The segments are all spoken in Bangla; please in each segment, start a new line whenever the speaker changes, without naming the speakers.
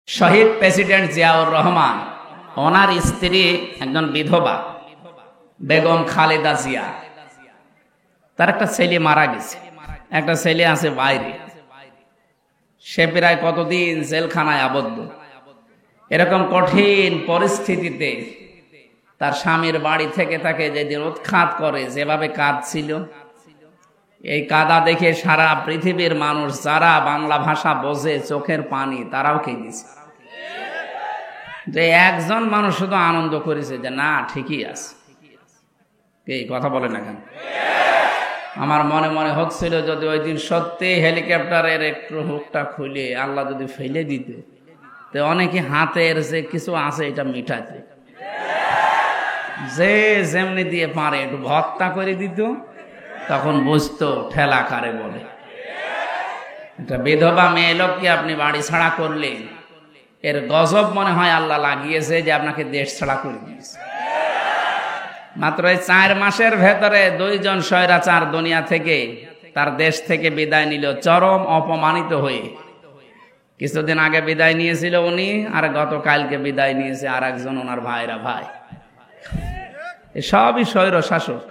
শহীদ প্রেসিডেন্ট জিয়াউর রহমান, ওনার স্ত্রী একজন বিধবা বেগম খালেদা জিয়া। তার একটা ছেলে মারা গেছে, একটা ছেলে আছে বাইরে। সে প্রায় কতদিন জেলখানায় আবদ্ধ। এরকম কঠিন পরিস্থিতিতে তার স্বামীর বাড়ি থেকে তাকে যেদিন উৎখাত করে, যেভাবে কাঁদছিল, এই কাদা দেখে সারা পৃথিবীর মানুষ যারা বাংলা ভাষা বোঝে, চোখের পানি তারাও কেঁদেছে। যে একজন মানুষ শুধু আনন্দ করেছে যে না, ঠিকই আছে। এই কথা বলে না কেন? আমার মনে মনে হচ্ছিল যদি ওই দিন সত্যি হেলিকপ্টারের একটু হুকটা খুলে আল্লাহ যদি ফেলে দিত, তো অনেকে হাতের যে কিছু আছে এটা মিটাতে, যে যেমনি দিয়ে পারে একটু ভর্তা করে দিত, তখন বুঝতো ঠেলা কারে বলে। একটা বিধবা মেয়ে লোককে আপনি বাড়ি ছাড়া করলেন, এর গজব মনে হয় আল্লাহ লাগিয়েছে যে আপনাকে দেশ ছাড়া করে দিয়েছে। মাত্র এই 4 মাসের ভেতরে 2 জন স্বৈরাচার দুনিয়া থেকে, তার দেশ থেকে বিদায় নিল চরম অপমানিত হয়ে। কিছুদিন আগে বিদায় নিয়েছিল উনি, আর গতকালকে বিদায় নিয়েছে আর একজন ওনার ভাইরা ভাই। সবই স্বৈর শাসক।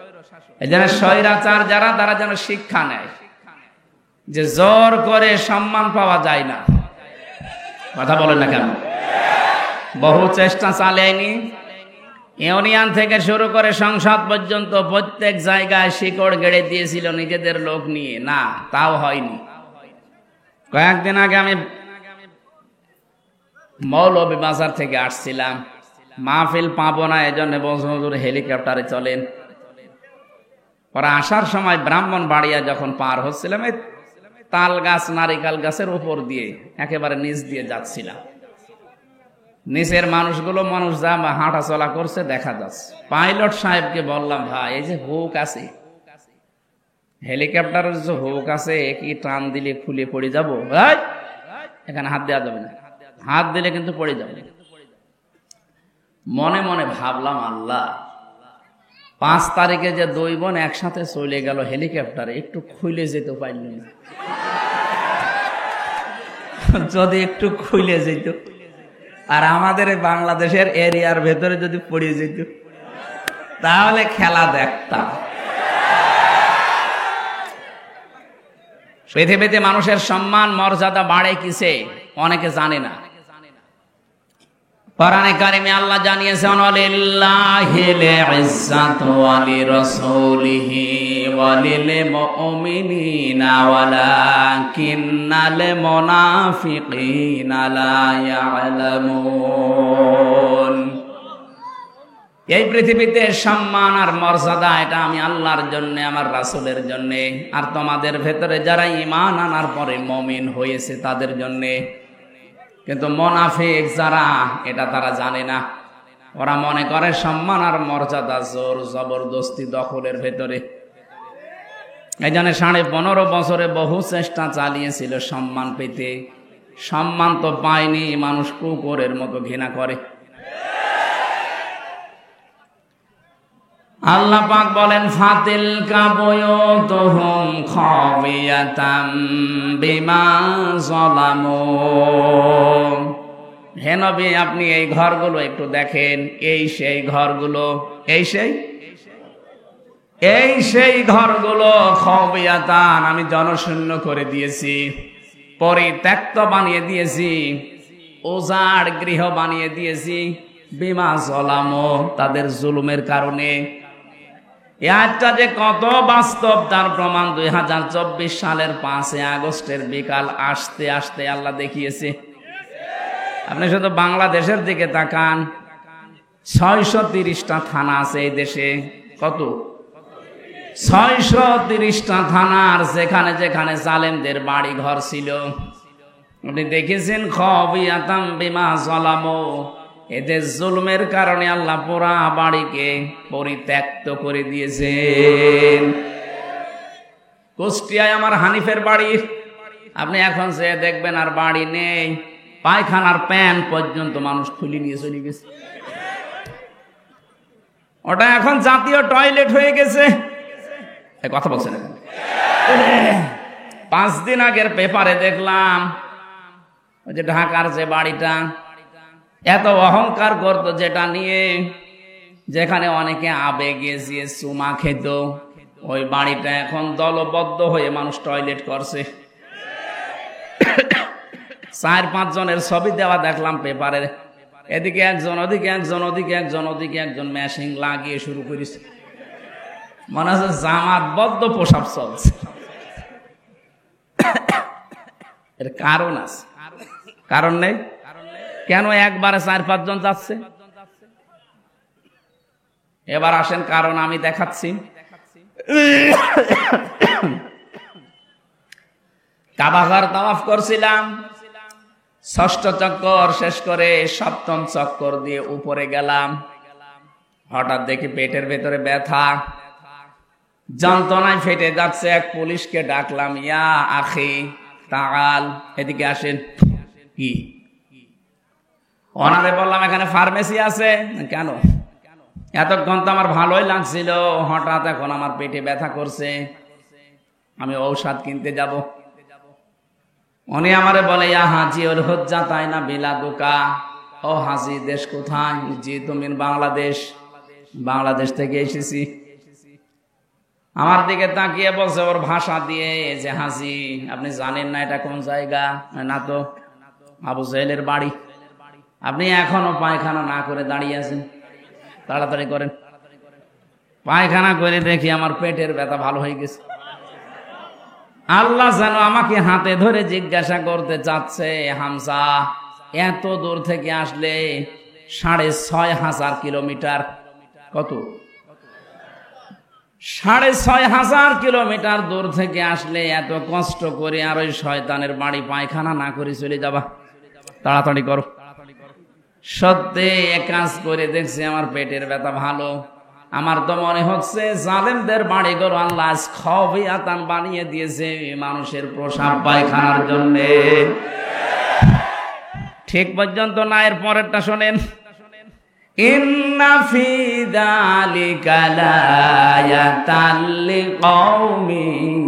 এই জন্য স্বৈরাচার যারা, তারা যেন শিক্ষা নেয় যে জোর করে সম্মান পাওয়া যায় না। কথা বলেন না কেন? বহু চেষ্টা চালায়নি, ইউনিয়ন থেকে শুরু করে সংসদ পর্যন্ত প্রত্যেক জায়গায় শিকড় গেড়ে দিয়েছিল নিজেদের লোক নিয়ে, না তাও হয়নি। কয়েকদিন আগে আমি মৌলভীবাজার থেকে আসছিলাম, মাহফিল পাবো না এজন্য বজর হেলিকপ্টারে চলেন। পরে আসার সময় ব্রাহ্মণবাড়িয়া যখন পার হচ্ছিলাম, এই তাল গাছ নারিকাল গাছের উপর দিয়ে একেবারে নিচ দিয়ে যাচ্ছিলাম। নিচের মানুষগুলো মানুষ যা হাঁটা চলা করছে দেখা যাচ্ছে। পাইলট সাহেবকে বললাম, ভাই এই যে হুক আছে, হেলিকপ্টারের যে হুক আছে, কি টান দিলে খুলে পড়ে যাবো? ভাই এখানে হাত দেওয়া যাবে না, হাত দিলে কিন্তু পড়ে যাবে। মনে মনে ভাবলাম, আল্লাহ 5 তারিখে যে 2 বোন একসাথে চলে গেল হেলিকপ্টারে, একটু খুলে যেতে পারল না। যদি একটু খুলে যেত, আর আমাদের বাংলাদেশের এরিয়ার ভেতরে যদি পড়ে যেত, তাহলে খেলা দেখতাম। পৃথিবীতে মানুষের সম্মান মর্যাদা বাড়ে কিসে অনেকে জানে না। কোরআনে কারিমে আল্লাহ জানিয়েছেন, ওয়ালিল্লাহিল ইজ্জাতু ওয়া লিরাসূলিহি ওয়া লিল মুমিনিনা ওয়ালাকিন্নাল মুনাফিকিনা লা ইয়ালামুন। এই পৃথিবীতে সম্মান আর মর্যাদা এটা আমি আল্লাহর জন্য, আমার রাসূলের জন্য, আর তোমাদের ভেতরে যারা ঈমান আনার পরে মুমিন হয়েছে তাদের জন্য। কিন্তু মুনাফিক যারা, এটা তারা জানে না। ওরা মনে করে সম্মান আর মর্যাদা জোর জবরদস্তি দখলের ভেতরে। এই জন্য 15.5 বছরে বহু চেষ্টা চালিয়েছিল সম্মান পেতে, সম্মান তো পায়নি। মানুষ কুকুরের মতো ঘৃণা করে। আল্লাহ পাক বলেন, ফাতিলকা বুয়ুতুহুম খাবিয়াতাম বিমা যালামু। হে নবী, আপনি এই ঘরগুলো একটু দেখেন, এই সেই ঘরগুলো, এই সেই ঘরগুলো খাবিয়াতান, আমি জনশূন্য করে দিয়েছি, পরিত্যক্ত বানিয়ে দিয়েছি, উজাড় গৃহ বানিয়ে দিয়েছি, বিমা যালামু, তাদের জুলুমের কারণে। এই আয়াতটা যে কত বাস্তব তার প্রমাণ 2024 সালের 5 আগস্টের বিকাল আসতে আসতে আল্লাহ দেখিয়েছে। আপনি শুধু বাংলাদেশের দিকে তাকান, 630টা থানা আছে এই দেশে। কত? 630টা থানার যেখানে যেখানে জালেমদের বাড়ি ঘর ছিল, আপনি দেখেছেন খাবিয়াতাম বিমা যালামু, এদের জুলুমের কারণে আল্লাহ পুরা বাড়িকে পরিত্যক্ত করে দিয়েছেন। কুষ্টিয়ায় আমার হানিফের বাড়ি, আপনি এখন যে দেখবেন আর বাড়ি নেই, পায়খানার প্যান পর্যন্ত মানুষ খুলে নিয়ে চলে গেছে। ওটা এখন জাতীয় টয়লেট হয়ে গেছে। কথা বলছেন? 5 দিন আগের পেপারে দেখলাম ওই যে ঢাকার যে বাড়িটা, এত অহংকার করতো যেটা নিয়ে, যেখানে অনেকে আবেগে গিয়ে চুমা খেত, ওই বাড়িটা এখন দলবদ্ধ হয়ে মানুষ টয়লেট করছে। 4-5 জনের ছবি দেওয়া দেখলাম পেপারে, এদিকে একজন, ওদিকে একজন, ওদিকে একজন, ওদিকে একজন, মেশিন লাগিয়ে শুরু করেছে। মনে হচ্ছে জামাতবদ্ধ প্রসাব চলছে। এর কারণ আছে, কারণ নেই কেন? একবারে 4-5 জন যাচ্ছে। এবার আসেন কারণ আমি দেখাচ্ছি। কাবাঘর তাওয়াফ করছিলাম, 6ষ্ঠ চক্কর শেষ করে 7ম চক্কর দিয়ে উপরে গেলাম। হঠাৎ দেখি পেটের ভেতরে ব্যথা, যন্ত্রণায় ফেটে যাচ্ছে। এক পুলিশকে ডাকলাম, ইয়া আখি তাআল, এদিকে আসেন। কি? ওনারে বললাম এখানে ফার্মেসি আছে। কেন? এতক্ষণ তো আমার ভালোই লাগছিল, হঠাৎ এখন আমার পেটে ব্যথা করছে, আমি ঔষধ কিনতে যাব। উনি আমারে বলে, ইয়া হাজি ওর হজ্জা তাই না বিলাদুকা। ও হাজি, দেশ কোথায়? জি তুমি বাংলাদেশ। বাংলাদেশ থেকে এসেছি। আমার দিকে তাকিয়ে বলছে ওর ভাষা দিয়ে যে, হাজি আপনি জানেন না এটা কোন জায়গা? না তো, আবু জাহেলের বাড়ি। আপনি এখনো পায়খানা না করে দাঁড়িয়ে আছেন, তাড়াতাড়ি করেন। পায়খানা করে দেখি আমার পেটের ব্যথা ভালো হয়ে গেছে। আল্লাহ যেন আমাকে হাতে ধরে জিজ্ঞাসা করতে চাচ্ছে, হামজা এত দূর থেকে আসলে 6,500 কিলোমিটার, কত? 6,500 কিলোমিটার দূর থেকে আসলে এত কষ্ট করে আর ওই শয়তানের বাড়ি পায়খানা না করে চলে যাবা, তাড়াতাড়ি করো। সত্যি এক কাজ করে দেখছি আমার পেটের ব্যথা ভালো। আমার তো মনে হচ্ছে জালেমদের বাড়ি ঘর আল্লাহ খবিয়াতান বানিয়ে দিয়েছে মানুষের প্রসাব পায়খানার জন্য। ঠিক পর্যন্ত না, এর পরেরটা শোনেন। ইন্না ফি যালিকা লায়াতাল লিকাউমিন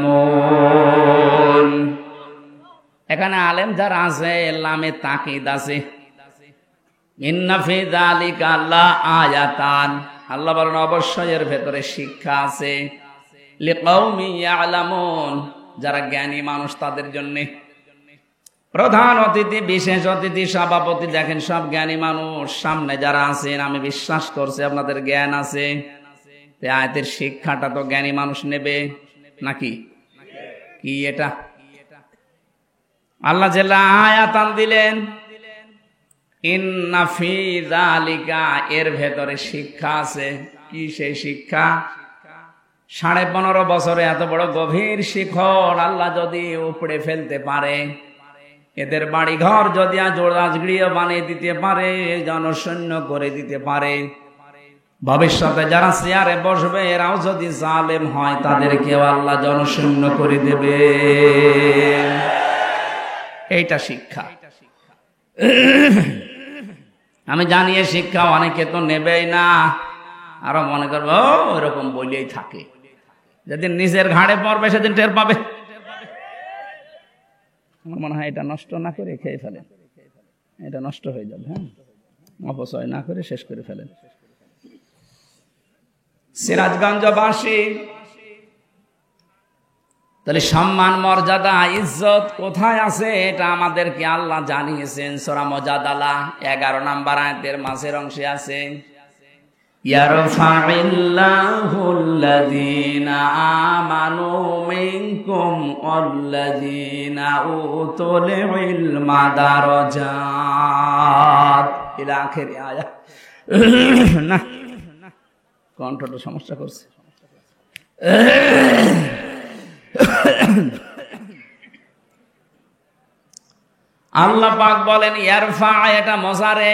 ইয়ালামুন। এখানে আলেম যারা আছে লামে তাকিদ আছে। ইন্না ফি যালিকা লাআয়াতান, আল্লাহ বলেন অবশ্যই এর ভেতরে শিক্ষা আছে। লিকাউমিন ইয়ালামুন, যারা জ্ঞানী মানুষ তাদের জন্য। প্রধান অতিথি, বিশেষ অতিথি, সভাপতি, দেখেন সব জ্ঞানী মানুষ। সামনে যারা আছেন আমি বিশ্বাস করছি আপনাদের জ্ঞান আছে। আয়াতের শিক্ষাটা তো জ্ঞানী মানুষ নেবে নাকি? কি এটা? আল্লাহ জাল্লা আয়াতান দিলেন, ইন্না ফি যালিকা, এর ভেতরে শিক্ষা আছে। কি সেই শিক্ষা? 15.5 বছরে এত বড় গভীর শিখর আল্লাহ যদি উপড়ে ফেলতে পারে, এদের বাড়ি ঘর যদি জোড়াজগড়িয়ে বানিয়ে দিতে পারে, জনশূন্য করে দিতে পারে, ভবিষ্যতে যারা চেয়ারে বসবে এরাও যদি জালেম হয় তাদেরকেও আল্লাহ জনশূন্য করে দেবে। এইটা শিক্ষা। আমি জানি এই শিক্ষা অনেকে তো নেবেই না, আরো মনে করবো ওরকম বলেই থাকে। যেদিন নিজের ঘাড়ে পড়বে সেদিন টের পাবে। আমার মনে হয় এটা নষ্ট না করে খেয়ে ফেলেন, এটা নষ্ট হয়ে যাবে। হ্যাঁ, অপচয় না করে শেষ করে ফেলেন। সিরাজগঞ্জবাসী, তাহলে সম্মান, মর্যাদা, ইজ্জত কোথায় আছে এটা আমাদেরকে আল্লাহ জানিয়েছেন। সূরা মুজাদালা 11 নম্বর আয়াতের মাঝের অংশে আছে, ইয়ারফাইল্লাহুল্লাযীনা আমানু মিনকুম ওয়াল্লাযীনা উতুল ইলমা দারাজাত ইলা আখির আয়াত। না, কণ্ঠটা সমস্যা করছে। আল্লাহ পাক বলেন ইয়ারফা, এটা মজারে,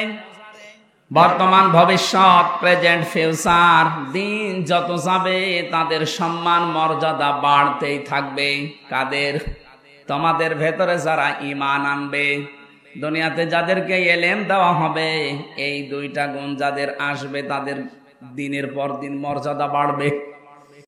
বর্তমান, ভবিষ্যৎ, প্রেজেন্ট, ফিউচার। দিন যত যাবে তাদের সম্মান মর্যাদা বাড়তেই থাকবে। কাদের? তোমাদের ভেতরে যারা ঈমান আনবে, দুনিয়াতে যাদেরকে ইলম দেওয়া হবে, এই 2টা গুণ যাদের আসবে তাদের দিনের পর দিন মর্যাদা বাড়বে।